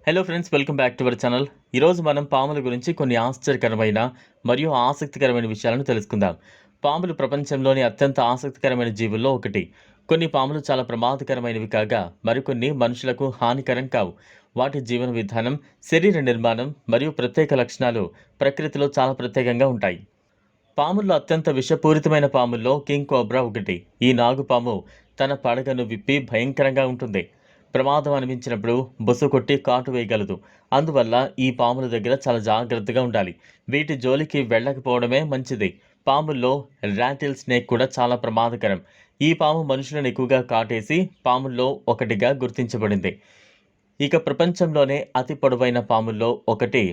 Hello friends, welcome back to our channel. ఈరోజు మనం పాముల గురించి కొన్ని ఆశ్చర్యకరమైన మరియు ఆసక్తికరమైన విషయాలను తెలుసుకుందాం. పాములు ప్రపంచంలోని అత్యంత ఆసక్తికరమైన జీవుల్లో ఒకటి. కొన్ని పాములు చాలా ప్రమాదకరమైనవి కాగా మరికొన్ని మనుషులకు హానికరం కావు. వాటి జీవన విధానం, శరీర నిర్మాణం మరియు ప్రత్యేక లక్షణాలు ప్రకృతిలో చాలా ప్రత్యేకంగా ఉంటాయి. పాముల్లో అత్యంత విషపూరితమైన పాముల్లో కింగ్ కోబ్రా ఒకటి. ఈ నాగుపాము తన పడగను విప్పి భయంకరంగా ఉంటుంది. ప్రమాదం అనిపించినప్పుడు బుస కొట్టి కాటు వేయగలదు. అందువల్ల ఈ పాముల దగ్గర చాలా జాగ్రత్తగా ఉండాలి. వీటి జోలికి వెళ్ళకపోవడమే మంచిది. పాముల్లో ర్యాటిల్ స్నేక్ కూడా చాలా ప్రమాదకరం. ఈ పాము మనుషులను ఎక్కువగా కాటేసి పాముల్లో ఒకటిగా గుర్తించబడింది. ఇక ప్రపంచంలోనే అతి పొడవైన పాముల్లో ఒకటి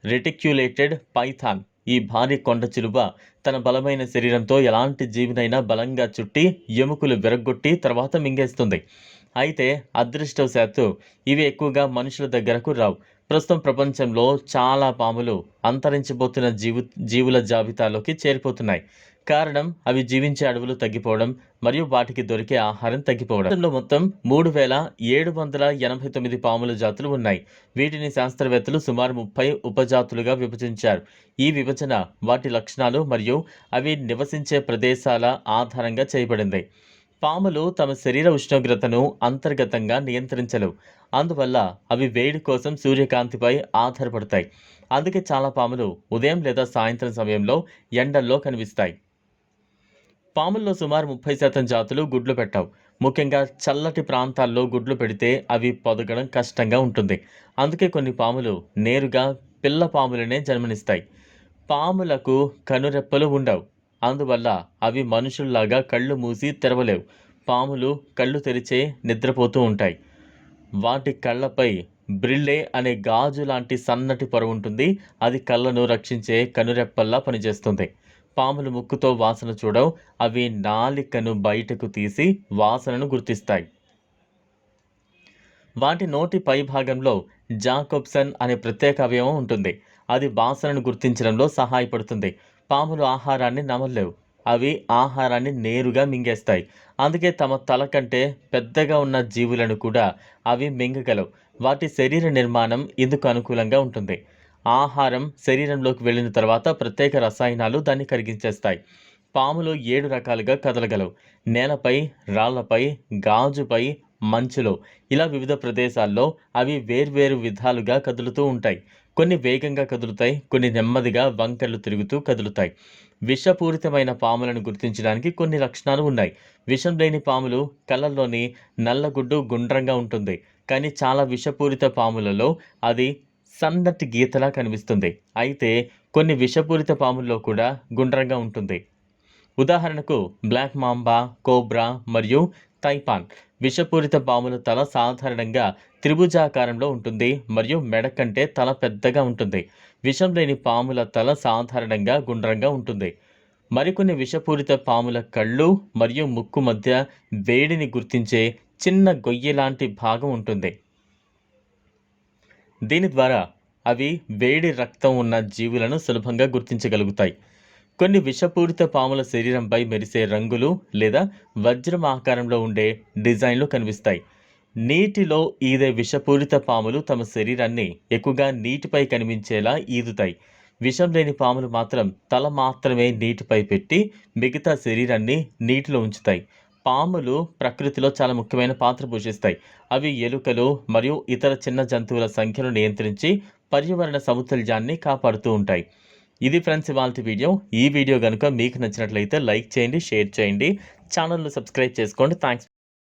రెటిక్యులేటెడ్ పైథాన్. ఈ భారీ కొండ చిలువ తన బలమైన శరీరంతో ఎలాంటి జీవినైనా బలంగా చుట్టి ఎముకలు విరగ్గొట్టి తర్వాత మింగేస్తుంది. అయితే అదృష్టవశాత్తు ఇవి ఎక్కువగా మనుషుల దగ్గరకు రావు. ప్రస్తుతం ప్రపంచంలో చాలా పాములు అంతరించిపోతున్న జీవుల జాబితాలోకి చేరిపోతున్నాయి. కారణం అవి జీవించే అడవులు తగ్గిపోవడం మరియు వాటికి దొరికే ఆహారం తగ్గిపోవడం. మొత్తం 3789 పాముల జాతులు ఉన్నాయి. వీటిని శాస్త్రవేత్తలు సుమారు 30 ఉపజాతులుగా విభజించారు. ఈ విభజన వాటి లక్షణాలు మరియు అవి నివసించే ప్రదేశాల ఆధారంగా చేయబడింది. పాములు తమ శరీర ఉష్ణోగ్రతను అంతర్గతంగా నియంత్రించలేవు. అందువల్ల అవి వేడి కోసం సూర్యకాంతిపై ఆధారపడతాయి. అందుకే చాలా పాములు ఉదయం లేదా సాయంత్రం సమయంలో ఎండల్లో కనిపిస్తాయి. పాముల్లో సుమారు 30% జాతులు గుడ్లు పెట్టవు. ముఖ్యంగా చల్లటి ప్రాంతాల్లో గుడ్లు పెడితే అవి పొదగడం కష్టంగా ఉంటుంది. అందుకే కొన్ని పాములు నేరుగా పిల్ల పాములనే జన్మనిస్తాయి. పాములకు కనురెప్పలు ఉండవు. అందువల్ల అవి మనుషుల్లాగా కళ్ళు మూసి తెరవలేవు. పాములు కళ్ళు తెరిచే నిద్రపోతూ ఉంటాయి. వాటి కళ్ళపై బ్రిల్లే అనే గాజు లాంటి సన్నటి పొర ఉంటుంది. అది కళ్ళను రక్షించే కనురెప్పల్లా పనిచేస్తుంది. పాములు ముక్కుతో వాసన చూడవు. అవి నాలికను బయటకు తీసి వాసనను గుర్తిస్తాయి. వాటి నోటి పై భాగంలో జాకోబ్సన్ అనే ప్రత్యేక అవయవం ఉంటుంది. అది వాసనను గుర్తించడంలో సహాయపడుతుంది. పాములు ఆహారాన్ని నమలలేవు. అవి ఆహారాన్ని నేరుగా మింగేస్తాయి. అందుకే తమ తల కంటే పెద్దగా ఉన్న జీవులను కూడా అవి మింగగలవు. వాటి శరీర నిర్మాణం ఇందుకు అనుకూలంగా ఉంటుంది. ఆహారం శరీరంలోకి వెళ్ళిన తర్వాత ప్రత్యేక రసాయనాలు దాన్ని కరిగించేస్తాయి. పాములు 7 రకాలుగా కదలగలవు. నేలపై, రాళ్లపై, గాజుపై, మంచులో, ఇలా వివిధ ప్రదేశాల్లో అవి వేర్వేరు విధాలుగా కదులుతూ ఉంటాయి. కొన్ని వేగంగా కదులుతాయి, కొన్ని నెమ్మదిగా వంకర్లు తిరుగుతూ కదులుతాయి. విషపూరితమైన పాములను గుర్తించడానికి కొన్ని లక్షణాలు ఉన్నాయి. విషం లేని పాములు కళ్ళల్లోని నల్లగుడ్డు గుండ్రంగా ఉంటుంది. కానీ చాలా విషపూరిత పాములలో అది సన్నటి గీతలా కనిపిస్తుంది. అయితే కొన్ని విషపూరిత పాముల్లో కూడా గుండ్రంగా ఉంటుంది. ఉదాహరణకు బ్లాక్ మాంబా, కోబ్రా మరియు తైపాన్. విషపూరిత పాముల తల సాధారణంగా త్రిభుజాకారంలో ఉంటుంది మరియు మెడ కంటే తల పెద్దగా ఉంటుంది. విషం లేని పాముల తల సాధారణంగా గుండ్రంగా ఉంటుంది. మరికొన్ని విషపూరిత పాముల కళ్ళు మరియు ముక్కు మధ్య వేడిని గుర్తించే చిన్న గొయ్యి లాంటి భాగం ఉంటుంది. దీని ద్వారా అవి వేడి రక్తం ఉన్న జీవులను సులభంగా గుర్తించగలుగుతాయి. కొన్ని విషపూరిత పాముల శరీరంపై మెరిసే రంగులు లేదా వజ్రం ఆకారంలో ఉండే డిజైన్లు కనిపిస్తాయి. నీటిలో ఈదే విషపూరిత పాములు తమ శరీరాన్ని ఎక్కువగా నీటిపై కనిపించేలా ఈదుతాయి. విషం లేని పాములు మాత్రం తల మాత్రమే నీటిపై పెట్టి మిగతా శరీరాన్ని నీటిలో ఉంచుతాయి. పాములు ప్రకృతిలో చాలా ముఖ్యమైన పాత్ర పోషిస్తాయి. అవి ఎలుకలు మరియు ఇతర చిన్న జంతువుల సంఖ్యను నియంత్రించి పర్యావరణ సమతుల్యాన్ని కాపాడుతూ ఉంటాయి. ఇది ఫ్రెండ్స్ ఇవాల్టి వీడియో. ఈ వీడియో కనుక మీకు నచ్చినట్లయితే లైక్ చేయండి, షేర్ చేయండి, ఛానల్ను సబ్స్క్రైబ్ చేసుకోండి. థ్యాంక్స్.